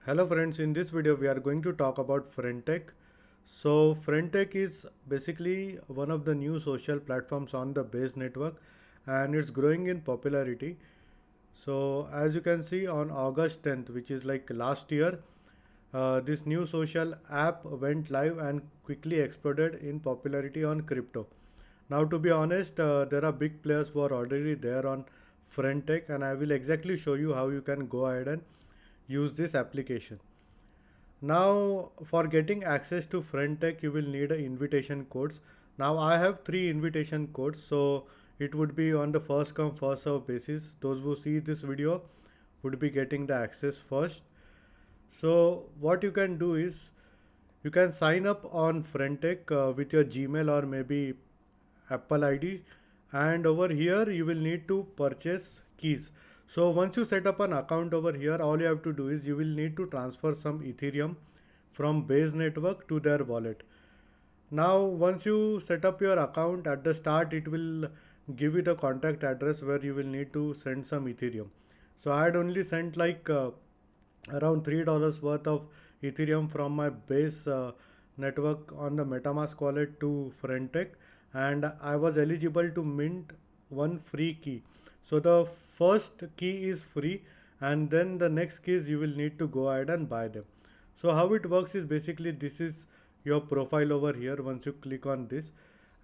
Hello friends, in this video we are going to talk about Friendtech. So Friendtech is basically one of the new social platforms on the Base network and it's growing in popularity. So as you can see on August 10th, which is like last year, this new social app went live and quickly exploded in popularity on crypto. Now to be honest, there are big players who are already there on Friendtech and I will exactly show you how you can go ahead and use this application. Now, for getting access to Friendtech, you will need a invitation codes. Now, I have three invitation codes, so it would be on the first come first serve basis. Those who see this video would be getting the access first. So, what you can do is you can sign up on Friendtech with your Gmail or maybe Apple ID, and over here you will need to purchase keys. So once you set up an account over here, all you have to do is you will need to transfer some Ethereum from Base network to their wallet. Now once you set up your account, at the start it will give you the contact address where you will need to send some Ethereum. So I had only sent like around $3 worth of Ethereum from my Base network on the MetaMask wallet to Friendtech, and I was eligible to mint one free key. So the first key is free, and then the next keys you will need to go ahead and buy them. So how it works is basically this is your profile over here. Once you click on this,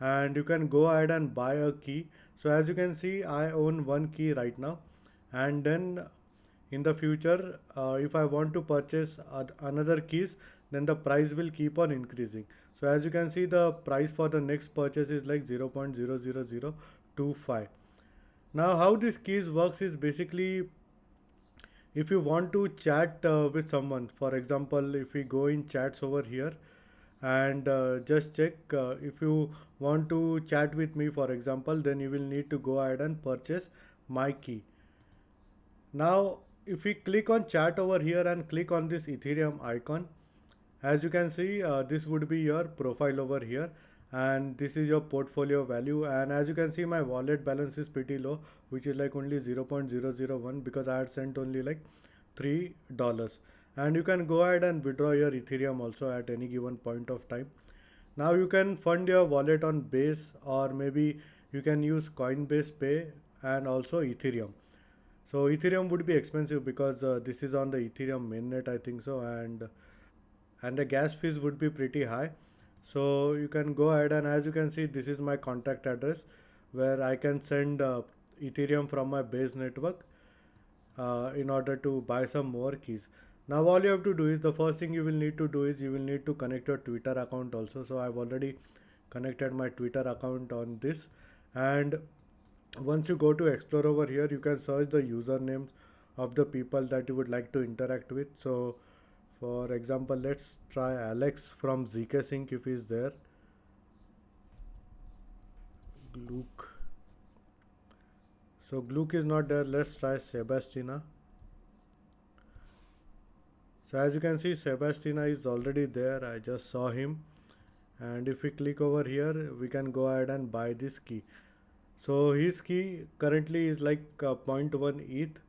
and you can go ahead and buy a key. So as you can see, I own one key right now, and then in the future if I want to purchase another keys, then the price will keep on increasing. So as you can see, the price for the next purchase is like 0.00025. Now how this keys works is basically if you want to chat with someone, for example, if we go in chats over here and just check, if you want to chat with me for example, then you will need to go ahead and purchase my key. Now, if we click on chat over here and click on this Ethereum icon, as you can see, this would be your profile over here, and this is your portfolio value. And as you can see, my wallet balance is pretty low, which is like only 0.001 because I had sent only like $3. And you can go ahead and withdraw your Ethereum also at any given point of time. Now you can fund your wallet on Base, or maybe you can use Coinbase Pay and also Ethereum. So Ethereum would be expensive because this is on the Ethereum mainnet, I think so, and the gas fees would be pretty high. So you can go ahead, and as you can see, this is my contact address where I can send Ethereum from my Base network in order to buy some more keys. Now all you have to do is, the first thing you will need to do is you will need to connect your Twitter account also. So I've already connected my Twitter account on this, and once you go to explore over here, you can search the usernames of the people that you would like to interact with. So for example, let's try Alex from ZK Sync if he's there. Gluck. So Gluck is not there. Let's try Sebastina. So as you can see, Sebastina is already there. I just saw him. And if we click over here, we can go ahead and buy this key. So his key currently is like zero point 0.1 ETH,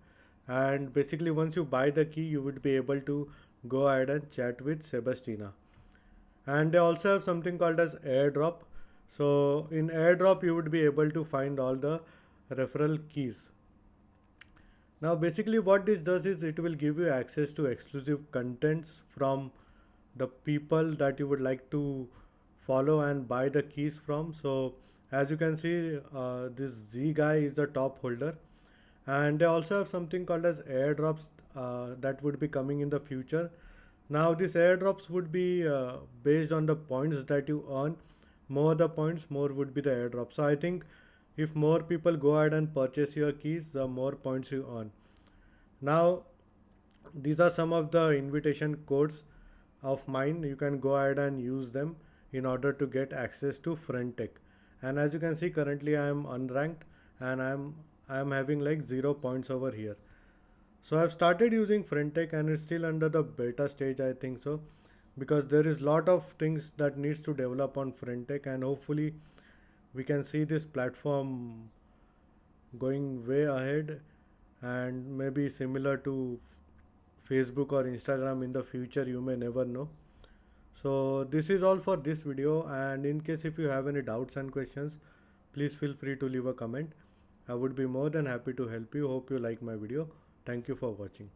and basically once you buy the key, you would be able to go ahead and chat with Sebastina. And they also have something called as Airdrop. So in Airdrop, you would be able to find all the referral keys. Now basically what this does is it will give you access to exclusive contents from the people that you would like to follow and buy the keys from. So as you can see, this Z guy is the top holder, and they also have something called as airdrops that would be coming in the future. Now these airdrops would be based on the points that you earn. More the points, more would be the airdrop. So I think if more people go ahead and purchase your keys, the more points you earn. Now these are some of the invitation codes of mine. You can go ahead and use them in order to get access to Friendtech. And as you can see, currently I am unranked and I am having like 0 points over here. So I've started using Friendtech and it's still under the beta stage, I think so, because there is lot of things that needs to develop on Friendtech, and hopefully we can see this platform going way ahead and maybe similar to Facebook or Instagram in the future, you may never know. So this is all for this video, and in case if you have any doubts and questions, please feel free to leave a comment. I would be more than happy to help you. Hope you like my video. Thank you for watching.